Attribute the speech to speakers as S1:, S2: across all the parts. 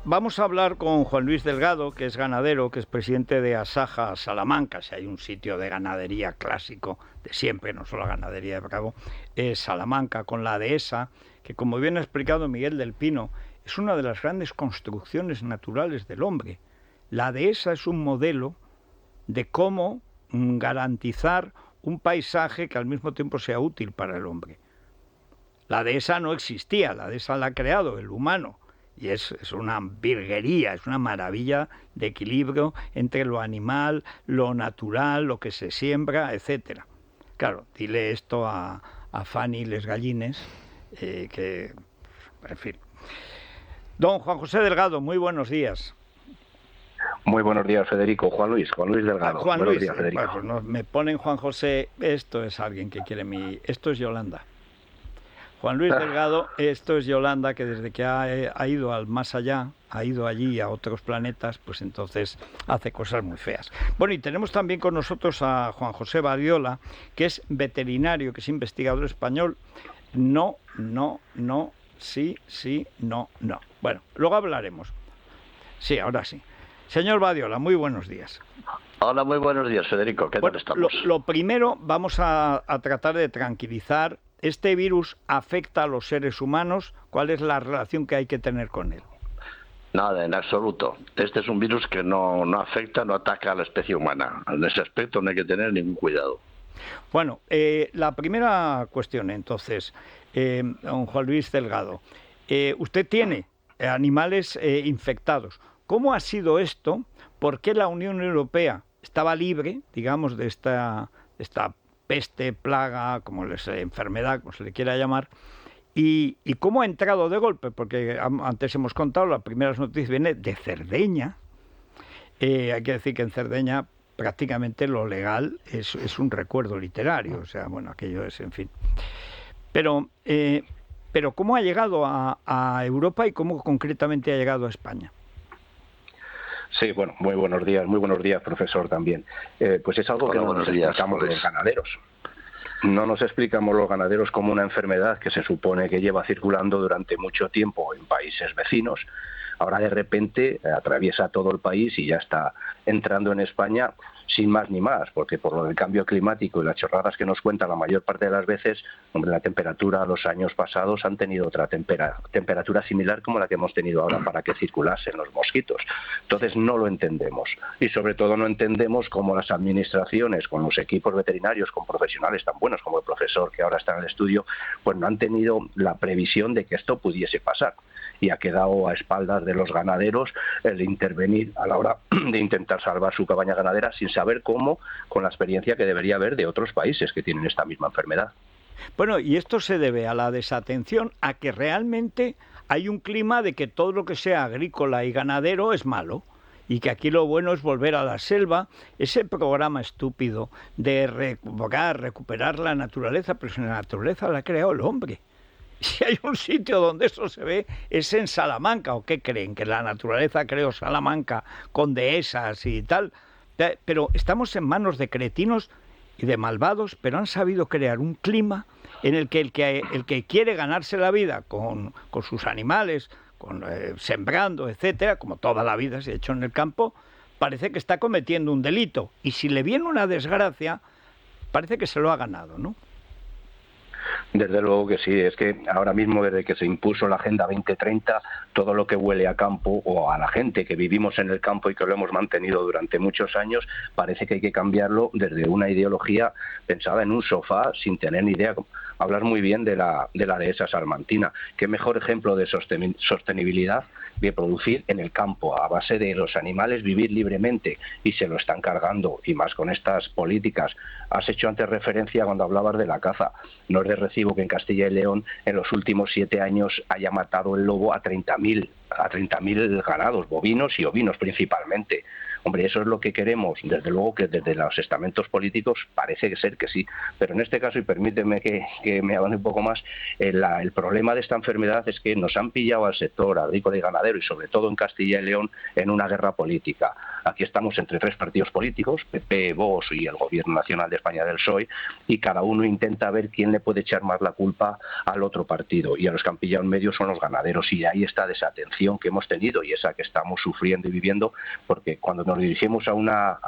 S1: vamos a hablar con Juan Luis Delgado, que es ganadero, que es presidente de Asaja Salamanca. Si hay un sitio de ganadería clásico de siempre, no solo ganadería de Bravo, es Salamanca, con la dehesa, que como bien ha explicado Miguel del Pino, es una de las grandes construcciones naturales del hombre. La dehesa es un modelo de cómo garantizar un paisaje que al mismo tiempo sea útil para el hombre. La dehesa no existía, la dehesa la ha creado el humano. Y es una virguería, es una maravilla de equilibrio entre lo animal, lo natural, lo que se siembra, etcétera. Claro, dile esto a Fanny Les Gallines, que, en fin. Don Juan José Delgado, muy buenos días.
S2: Muy buenos días, Federico. Juan Luis Delgado.
S1: Juan
S2: buenos
S1: Luis,
S2: días, Federico.
S1: Pues no, me ponen Juan José, esto es alguien que quiere mi... Esto es Yolanda. Juan Luis Delgado, esto es Yolanda, que desde que ha ido al más allá, ha ido allí a otros planetas, pues entonces hace cosas muy feas. Bueno, y tenemos también con nosotros a Juan José Badiola, que es veterinario, que es investigador español. No, sí, no. Bueno, luego hablaremos. Sí, ahora sí. Señor Badiola, muy buenos días.
S3: Hola, muy buenos días, Federico. ¿Qué tal estamos?
S1: Lo primero, vamos a tratar de tranquilizar. ¿Este virus afecta a los seres humanos? ¿Cuál es la relación que hay que tener con él?
S3: Nada, en absoluto. Este es un virus que no afecta, no ataca a la especie humana. En ese aspecto no hay que tener ningún cuidado.
S1: Bueno, la primera cuestión, entonces, don Juan Luis Delgado. Usted tiene animales infectados. ¿Cómo ha sido esto? ¿Por qué la Unión Europea estaba libre, digamos, de esta peste, plaga, enfermedad, como se le quiera llamar, y cómo ha entrado de golpe? Porque antes hemos contado, las primeras noticias viene de Cerdeña. Hay que decir que en Cerdeña prácticamente lo legal es un recuerdo literario, o sea, bueno, aquello es, en fin. Pero ¿cómo ha llegado a Europa y cómo concretamente ha llegado a España?
S2: Sí, bueno, muy buenos días, profesor, también. Pues es algo que no nos explicamos los ganaderos. No nos explicamos los ganaderos como una enfermedad que se supone que lleva circulando durante mucho tiempo en países vecinos. Ahora de repente atraviesa todo el país y ya está entrando en España sin más ni más, porque por lo del cambio climático y las chorradas que nos cuentan la mayor parte de las veces, hombre, la temperatura los años pasados han tenido otra temperatura similar como la que hemos tenido ahora para que circulasen los mosquitos. Entonces no lo entendemos y sobre todo no entendemos cómo las administraciones, con los equipos veterinarios, con profesionales tan buenos como el profesor que ahora está en el estudio, pues no han tenido la previsión de que esto pudiese pasar. Y ha quedado a espaldas de los ganaderos el intervenir a la hora de intentar salvar su cabaña ganadera sin saber cómo, con la experiencia que debería haber de otros países que tienen esta misma enfermedad.
S1: Bueno, y esto se debe a la desatención, a que realmente hay un clima de que todo lo que sea agrícola y ganadero es malo, y que aquí lo bueno es volver a la selva, ese programa estúpido de recuperar la naturaleza, pero si la naturaleza la ha creado el hombre. Si hay un sitio donde eso se ve es en Salamanca. ¿O qué creen? ¿Que la naturaleza creó Salamanca con dehesas y tal? Pero estamos en manos de cretinos y de malvados, pero han sabido crear un clima en el que el que quiere ganarse la vida con sus animales, sembrando, etcétera, como toda la vida se ha hecho en el campo, parece que está cometiendo un delito. Y si le viene una desgracia, parece que se lo ha ganado, ¿no?
S2: Desde luego que sí, es que ahora mismo desde que se impuso la Agenda 2030, todo lo que huele a campo o a la gente que vivimos en el campo y que lo hemos mantenido durante muchos años, parece que hay que cambiarlo desde una ideología pensada en un sofá sin tener ni idea. Hablas muy bien de la dehesa salmantina. Qué mejor ejemplo de sostenibilidad de producir en el campo a base de los animales vivir libremente, y se lo están cargando, y más con estas políticas. Has hecho antes referencia cuando hablabas de la caza. No es de recibo que en Castilla y León en los últimos 7 años haya matado el lobo a 30.000 ganados, bovinos y ovinos principalmente. Hombre, eso es lo que queremos, desde luego que desde los estamentos políticos parece ser que sí, pero en este caso, y permíteme que me avance un poco más, el problema de esta enfermedad es que nos han pillado al sector agrícola y ganadero, y sobre todo en Castilla y León, en una guerra política. Aquí estamos entre tres partidos políticos, PP, Vox y el Gobierno Nacional de España del PSOE, y cada uno intenta ver quién le puede echar más la culpa al otro partido, y a los que han pillado en medio son los ganaderos, y ahí está desatención que hemos tenido y esa que estamos sufriendo y viviendo, porque cuando nos dirigimos a una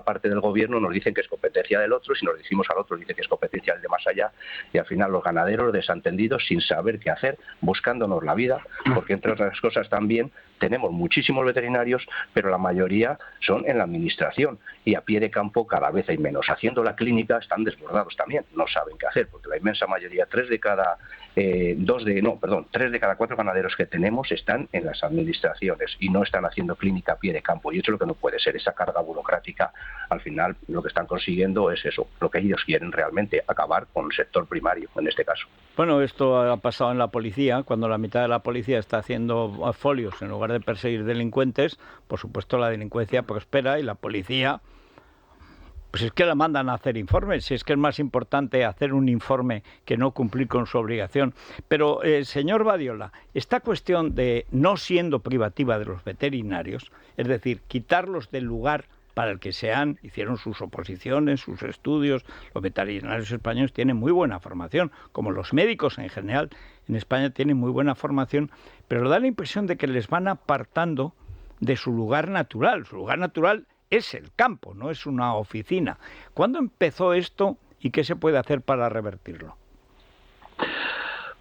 S2: parte del gobierno nos dicen que es competencia del otro, si nos dirigimos al otro dicen que es competencia del de más allá, y al final los ganaderos desentendidos sin saber qué hacer, buscándonos la vida, porque entre otras cosas también tenemos muchísimos veterinarios, pero la mayoría son en la administración y a pie de campo cada vez hay menos. Haciendo la clínica están desbordados también, no saben qué hacer, porque la inmensa mayoría, 3 de cada 4 ganaderos que tenemos están en las administraciones y no están haciendo clínica a pie de campo. Y eso es lo que no puede ser, esa carga burocrática. Al final lo que están consiguiendo es eso, lo que ellos quieren realmente, acabar con el sector primario en este caso.
S1: Bueno, esto ha pasado en la policía, cuando la mitad de la policía está haciendo folios en lugar de perseguir delincuentes, por supuesto la delincuencia prospera y la policía, pues es que la mandan a hacer informes, si es que es más importante hacer un informe que no cumplir con su obligación. Pero, señor Badiola, esta cuestión de no siendo privativa de los veterinarios, es decir, quitarlos del lugar para el que hicieron sus oposiciones, sus estudios. Los veterinarios españoles tienen muy buena formación, como los médicos en general en España tienen muy buena formación, pero da la impresión de que les van apartando de su lugar natural. Su lugar natural es el campo, no es una oficina. ¿Cuándo empezó esto y qué se puede hacer para revertirlo?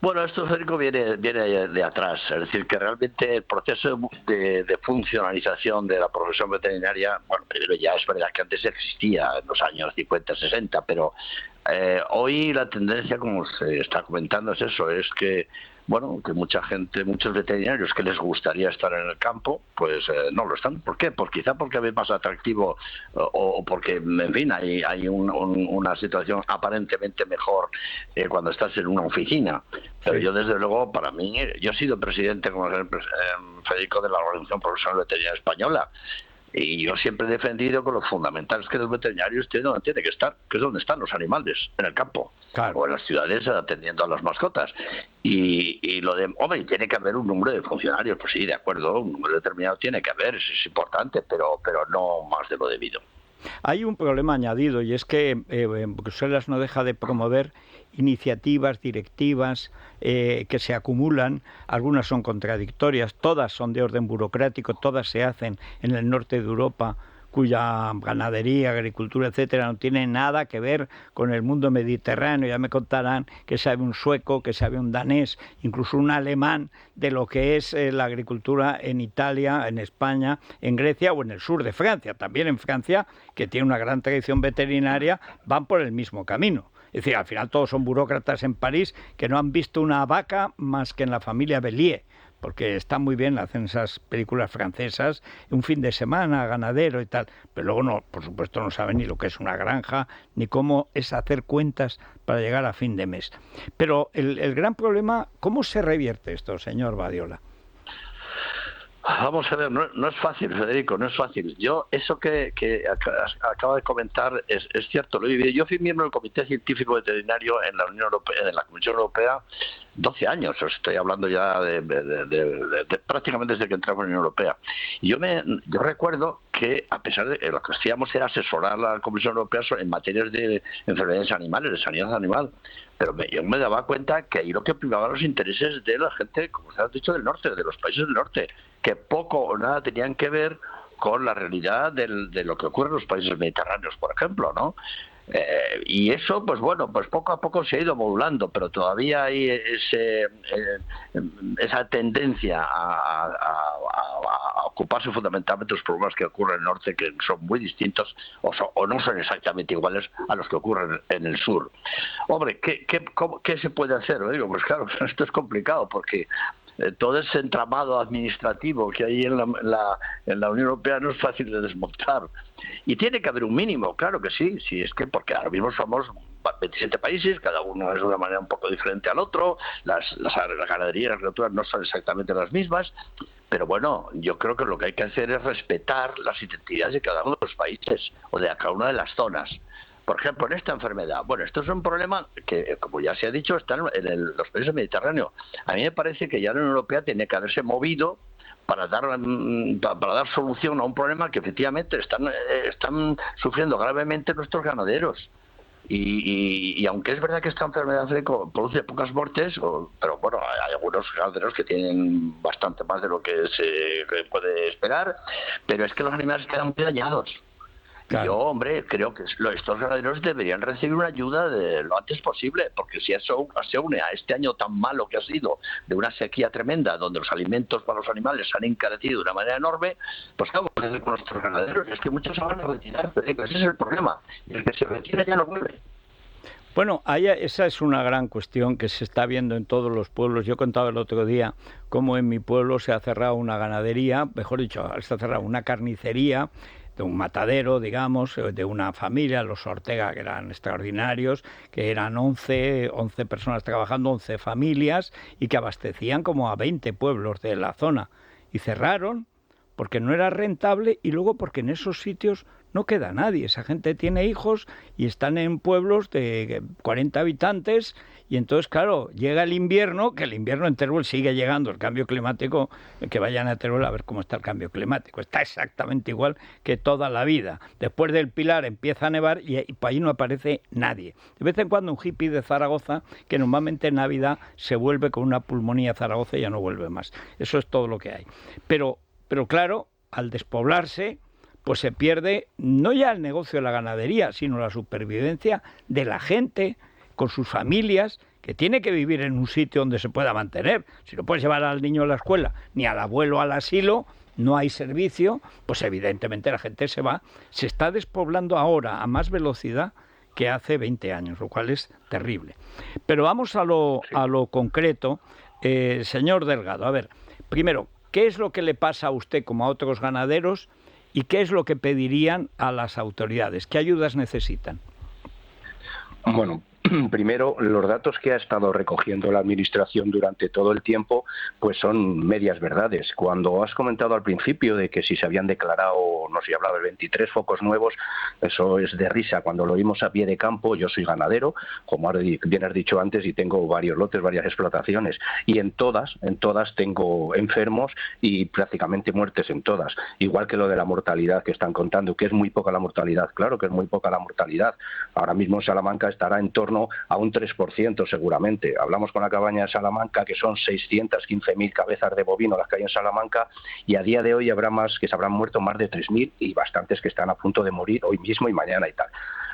S3: Bueno, esto, Federico, viene de atrás. Es decir, que realmente el proceso de funcionalización de la profesión veterinaria, bueno, primero ya es verdad que antes existía en los años 50, 60, pero hoy la tendencia, como se está comentando, es eso, es que bueno, que mucha gente, muchos veterinarios que les gustaría estar en el campo, pues no lo están. ¿Por qué? Pues quizá porque es más atractivo o porque, en fin, hay una situación aparentemente mejor cuando estás en una oficina. Pero yo, desde luego, para mí, yo he sido presidente, como Federico, de la Organización Profesional Veterinaria Española. Y yo siempre he defendido que lo fundamental es que los veterinarios estén donde tienen que estar, que es donde están los animales, en el campo, claro, o en las ciudades atendiendo a las mascotas. Y lo de, hombre, tiene que haber un número de funcionarios, pues sí, de acuerdo, un número determinado tiene que haber, eso es importante, pero no más de lo debido.
S1: Hay un problema añadido y es que Bruselas no deja de promover iniciativas, directivas que se acumulan, algunas son contradictorias, todas son de orden burocrático, todas se hacen en el norte de Europa, cuya ganadería, agricultura, etcétera, no tiene nada que ver con el mundo mediterráneo. Ya me contarán que sabe un sueco, que sabe un danés, incluso un alemán, de lo que es la agricultura en Italia, en España, en Grecia o en el sur de Francia. También en Francia, que tiene una gran tradición veterinaria, van por el mismo camino. Es decir, al final todos son burócratas en París que no han visto una vaca más que en la familia Bellier, porque está muy bien, hacen esas películas francesas, un fin de semana, ganadero y tal, pero luego no, por supuesto no saben ni lo que es una granja, ni cómo es hacer cuentas para llegar a fin de mes. Pero el gran problema, ¿cómo se revierte esto, señor Badiola?
S3: Vamos a ver, no es fácil, Federico, no es fácil. Yo, eso que acaba de comentar es cierto, lo he vivido. Yo fui miembro del Comité Científico Veterinario en la Unión Europea, en la Comisión Europea, 12 años, os estoy hablando ya de prácticamente desde que entramos en la Unión Europea. Y yo recuerdo que, a pesar de que lo que hacíamos era asesorar a la Comisión Europea en materias de enfermedades animales, de sanidad animal, pero yo me daba cuenta que ahí lo que primaba los intereses de la gente, como usted ha dicho, del norte, de los países del norte, que poco o nada tenían que ver con la realidad de lo que ocurre en los países mediterráneos, por ejemplo, ¿no? Y eso, pues bueno, pues poco a poco se ha ido modulando, pero todavía hay esa tendencia a ocuparse fundamentalmente de los problemas que ocurren en el norte, que son muy distintos o no son exactamente iguales a los que ocurren en el sur. Hombre, ¿qué se puede hacer? Digo, pues claro, esto es complicado porque todo ese entramado administrativo que hay en la Unión Europea no es fácil de desmontar. Y tiene que haber un mínimo, claro que sí, es que porque ahora mismo somos 27 países, cada uno es de una manera un poco diferente al otro, las ganaderías y las agriculturas no son exactamente las mismas, Pero bueno, yo creo que lo que hay que hacer es respetar las identidades de cada uno de los países o de cada una de las zonas. Por ejemplo, en esta enfermedad, bueno, esto es un problema que, como ya se ha dicho, está en los países mediterráneos. A mí me parece que ya la Unión Europea tiene que haberse movido para dar solución a un problema que efectivamente están sufriendo gravemente nuestros ganaderos. Y aunque es verdad que esta enfermedad produce pocas muertes, pero bueno, hay algunos ganaderos que tienen bastante más de lo que se puede esperar, pero es que los animales quedan muy dañados. Claro. Yo, hombre, creo que estos ganaderos deberían recibir una ayuda de lo antes posible, porque si eso se une a este año tan malo que ha sido, de una sequía tremenda, donde los alimentos para los animales se han encarecido de una manera enorme, pues ¿qué vamos a hacer con nuestros ganaderos? Es que muchos se van a retirar, ese es el problema, y el que se retira ya no vuelve.
S1: Bueno, esa es una gran cuestión que se está viendo en todos los pueblos. Yo contaba el otro día cómo en mi pueblo se ha cerrado una ganadería, mejor dicho, se ha cerrado una carnicería, de un matadero, digamos, de una familia, los Ortega, que eran extraordinarios, que eran 11 personas trabajando, 11 familias, y que abastecían como a 20 pueblos de la zona. Y cerraron porque no era rentable y luego porque en esos sitios no queda nadie. Esa gente tiene hijos y están en pueblos de 40 habitantes y entonces, claro, llega el invierno, que el invierno en Teruel sigue llegando, el cambio climático, que vayan a Teruel a ver cómo está el cambio climático. Está exactamente igual que toda la vida. Después del Pilar empieza a nevar y por ahí no aparece nadie. De vez en cuando un hippie de Zaragoza, que normalmente en Navidad se vuelve con una pulmonía a Zaragoza y ya no vuelve más. Eso es todo lo que hay. Pero claro, al despoblarse, pues se pierde no ya el negocio de la ganadería, sino la supervivencia de la gente con sus familias, que tiene que vivir en un sitio donde se pueda mantener. Si no puedes llevar al niño a la escuela, ni al abuelo al asilo, no hay servicio, pues evidentemente la gente se va. Se está despoblando ahora a más velocidad que hace 20 años, lo cual es terrible. Pero vamos a lo concreto. Señor Delgado, a ver, primero, ¿qué es lo que le pasa a usted como a otros ganaderos y qué es lo que pedirían a las autoridades? ¿Qué ayudas necesitan?
S2: Bueno, primero, los datos que ha estado recogiendo la Administración durante todo el tiempo pues son medias verdades. Cuando has comentado al principio de que si se habían declarado, no sé, hablaba de 23 focos nuevos, eso es de risa. Cuando lo vimos a pie de campo, yo soy ganadero, como bien has dicho antes, y tengo varios lotes, varias explotaciones, y en todas tengo enfermos y prácticamente muertes en todas. Igual que lo de la mortalidad que están contando, que es muy poca la mortalidad. Claro que es muy poca la mortalidad. Ahora mismo en Salamanca estará en torno a un 3% seguramente. Hablamos con la cabaña de Salamanca, que son 615.000 cabezas de bovino las que hay en Salamanca, y a día de hoy habrá más que se habrán muerto más de 3.000 y bastantes que están a punto de morir hoy mismo y mañana y tal.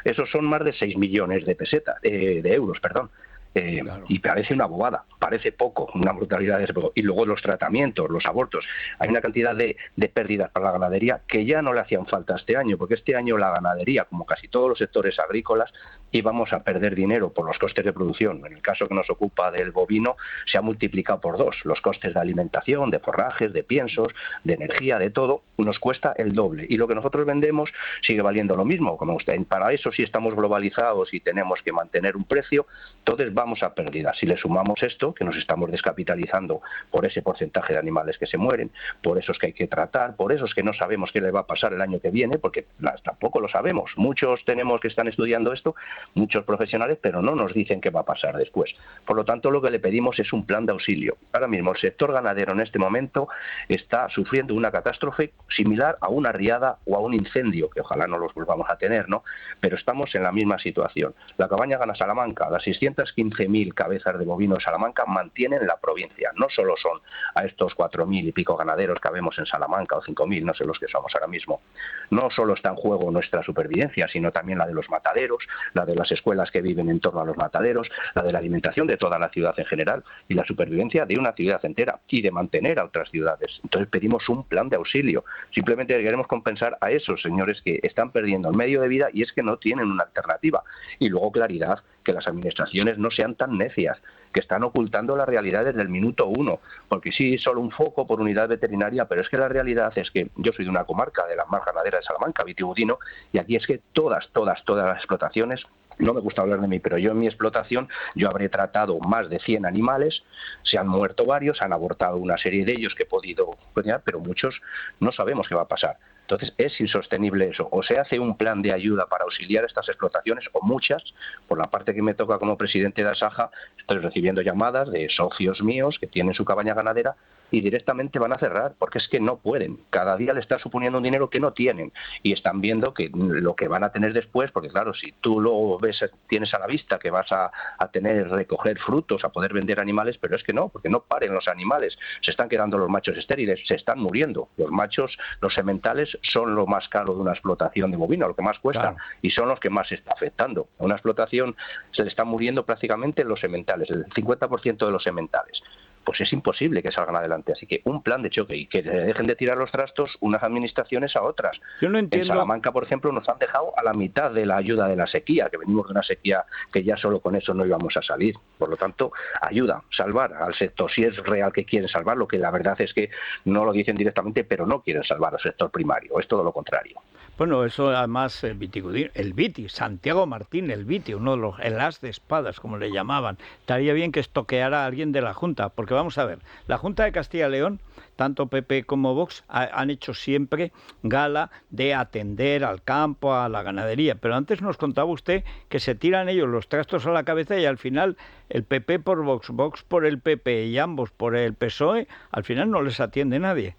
S2: Esos son más de 6 millones de euros, perdón. Claro. Y parece una bobada, parece poco, una brutalidad de ese poco. Y luego los tratamientos, los abortos, hay una cantidad de pérdidas para la ganadería que ya no le hacían falta este año, porque este año la ganadería, como casi todos los sectores agrícolas, íbamos a perder dinero por los costes de producción. En el caso que nos ocupa del bovino, se ha multiplicado por 2. Los costes de alimentación, de forrajes, de piensos, de energía, de todo, nos cuesta el doble. Y lo que nosotros vendemos sigue valiendo lo mismo. Como usted, para eso sí estamos globalizados y tenemos que mantener un precio, entonces vamos a pérdidas. Si le sumamos esto, que nos estamos descapitalizando por ese porcentaje de animales que se mueren, por esos que hay que tratar, por esos que no sabemos qué le va a pasar el año que viene, porque tampoco lo sabemos. Muchos tenemos que están estudiando esto, muchos profesionales, pero no nos dicen qué va a pasar después. Por lo tanto, lo que le pedimos es un plan de auxilio. Ahora mismo el sector ganadero en este momento está sufriendo una catástrofe similar a una riada o a un incendio, que ojalá no los volvamos a tener, ¿no? Pero estamos en la misma situación. La cabaña Gana Salamanca, las 615.000 cabezas de bovino de Salamanca mantienen la provincia. No solo son a estos 4.000 y pico ganaderos que habemos en Salamanca, o 5.000, no sé los que somos ahora mismo. No solo está en juego nuestra supervivencia, sino también la de los mataderos, la de las escuelas que viven en torno a los mataderos, la de la alimentación de toda la ciudad en general y la supervivencia de una ciudad entera y de mantener a otras ciudades. Entonces pedimos un plan de auxilio. Simplemente queremos compensar a esos señores que están perdiendo el medio de vida y es que no tienen una alternativa. Y luego claridad, que las administraciones no sean tan necias, que están ocultando la realidad desde el minuto 1, porque sí, solo un foco por unidad veterinaria, pero es que la realidad es que yo soy de una comarca de la más ganadera de Salamanca, Vitigudino, y aquí es que todas las explotaciones no me gusta hablar de mí, pero yo en mi explotación yo habré tratado más de 100 animales, se han muerto varios, han abortado una serie de ellos que he podido, pero muchos no sabemos qué va a pasar. Entonces es insostenible eso. O se hace un plan de ayuda para auxiliar estas explotaciones, o muchas. Por la parte que me toca como presidente de Asaja, estoy recibiendo llamadas de socios míos que tienen su cabaña ganadera y directamente van a cerrar, porque es que no pueden. Cada día le está suponiendo un dinero que no tienen y están viendo que lo que van a tener después, porque claro, si tú lo ves, tienes a la vista que vas a recoger frutos, a poder vender animales, pero es que no, porque no paren los animales, se están quedando los machos estériles, se están muriendo. Los machos, los sementales, son lo más caro de una explotación de bovino, lo que más cuesta, claro, y son los que más se está afectando. A una explotación se le están muriendo prácticamente los sementales, el 50% de los sementales. Pues es imposible que salgan adelante. Así que un plan de choque y que dejen de tirar los trastos unas administraciones a otras.
S1: Yo no entiendo.
S2: En Salamanca, por ejemplo, nos han dejado a la mitad de la ayuda de la sequía, que venimos de una sequía que ya solo con eso no íbamos a salir. Por lo tanto, ayuda, salvar al sector, si es real que quieren salvarlo, que la verdad es que no lo dicen directamente, pero no quieren salvar al sector primario, es todo lo contrario.
S1: Bueno, eso además, el Viti, Santiago Martín, el Viti, uno de los, el as de espadas, como le llamaban. Estaría bien que estoqueara a alguien de la Junta, porque vamos a ver, la Junta de Castilla y León, tanto PP como Vox, han hecho siempre gala de atender al campo, a la ganadería, pero antes nos contaba usted que se tiran ellos los trastos a la cabeza y al final el PP por Vox, Vox por el PP y ambos por el PSOE, al final no les atiende nadie.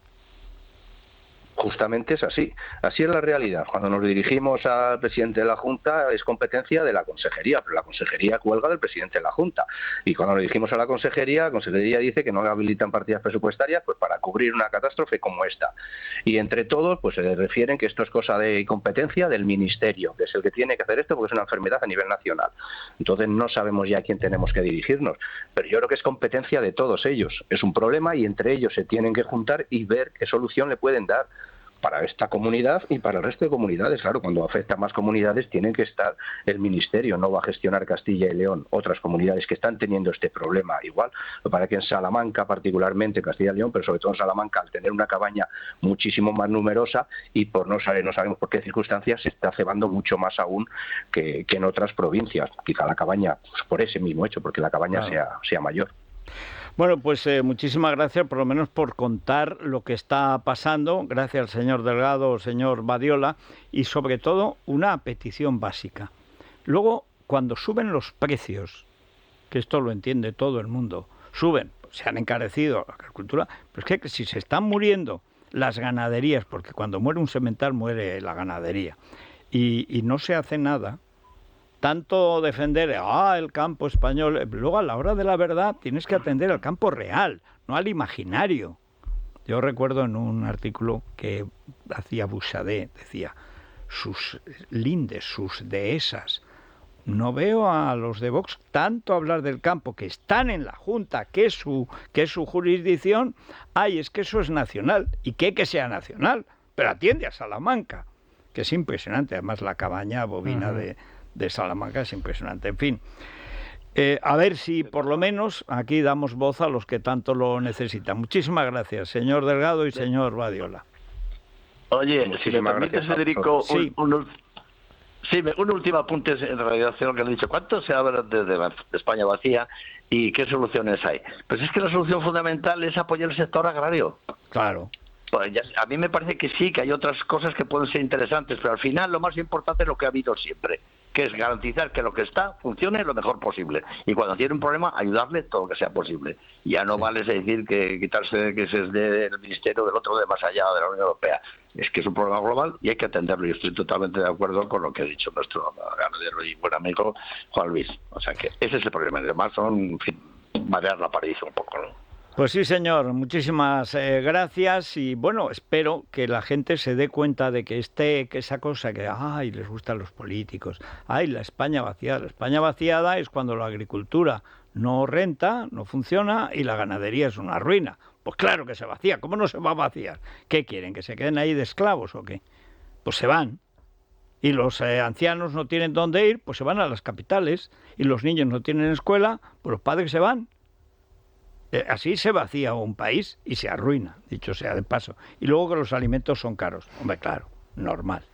S2: Justamente es así es la realidad. Cuando nos dirigimos al presidente de la Junta es competencia de la consejería, pero la consejería cuelga del presidente de la Junta. Y cuando nos dirigimos a la consejería dice que no habilitan partidas presupuestarias pues para cubrir una catástrofe como esta. Y entre todos pues se refieren que esto es cosa de competencia del ministerio, que es el que tiene que hacer esto porque es una enfermedad a nivel nacional. Entonces no sabemos ya a quién tenemos que dirigirnos, pero yo creo que es competencia de todos ellos. Es un problema y entre ellos se tienen que juntar y ver qué solución le pueden dar para esta comunidad y para el resto de comunidades. Claro, cuando afecta a más comunidades tienen que estar el ministerio, no va a gestionar Castilla y León, otras comunidades que están teniendo este problema igual. Lo que pasa es que en Salamanca, particularmente Castilla y León, pero sobre todo en Salamanca, al tener una cabaña muchísimo más numerosa y por no sabemos por qué circunstancias, se está cebando mucho más aún que en otras provincias. Quizá la cabaña, pues por ese mismo hecho, porque la cabaña sea mayor.
S1: Bueno, pues muchísimas gracias por lo menos por contar lo que está pasando. Gracias al señor Delgado, señor Badiola, y sobre todo una petición básica. Luego, cuando suben los precios, que esto lo entiende todo el mundo, suben, se han encarecido la agricultura, pero es que si se están muriendo las ganaderías, porque cuando muere un semental muere la ganadería, y no se hace nada. Tanto defender el campo español, luego a la hora de la verdad tienes que atender al campo real, no al imaginario. Yo recuerdo en un artículo que hacía Buxadé, decía, sus lindes, sus dehesas. No veo a los de Vox tanto hablar del campo, que están en la Junta, que es su jurisdicción. Es que eso es nacional, y que sea nacional, pero atiende a Salamanca, que es impresionante, además la cabaña bovina de Salamanca es impresionante. En fin, a ver si por lo menos aquí damos voz a los que tanto lo necesitan. Muchísimas gracias, señor Delgado y señor Badiola.
S3: Oye, si me permites, Federico, un último apunte en relación a lo que han dicho. ¿Cuánto se habla de España vacía y qué soluciones hay? Pues es que la solución fundamental es apoyar el sector agrario.
S1: Claro.
S3: Pues a mí me parece que sí, que hay otras cosas que pueden ser interesantes, pero al final lo más importante es lo que ha habido siempre, que es garantizar que lo que está funcione lo mejor posible. Y cuando tiene un problema, ayudarle todo lo que sea posible. Ya no vale decir que quitarse que se es del ministerio del otro de más allá de la Unión Europea. Es que es un problema global y hay que atenderlo. Y estoy totalmente de acuerdo con lo que ha dicho nuestro ganadero y buen amigo Juan Luis. O sea que ese es el problema. Además son, en fin, marear la perdiz un poco, ¿no?
S1: Pues sí, señor, muchísimas gracias y bueno, espero que la gente se dé cuenta de que esa cosa que les gustan los políticos, la España vaciada. La España vaciada es cuando la agricultura no renta, no funciona y la ganadería es una ruina. Pues claro que se vacía, ¿cómo no se va a vaciar? ¿Qué quieren, que se queden ahí de esclavos o qué? Pues se van. Y los ancianos no tienen dónde ir, pues se van a las capitales y los niños no tienen escuela, pues los padres se van. Así se vacía un país y se arruina, dicho sea de paso. Y luego que los alimentos son caros. Hombre, claro, normal.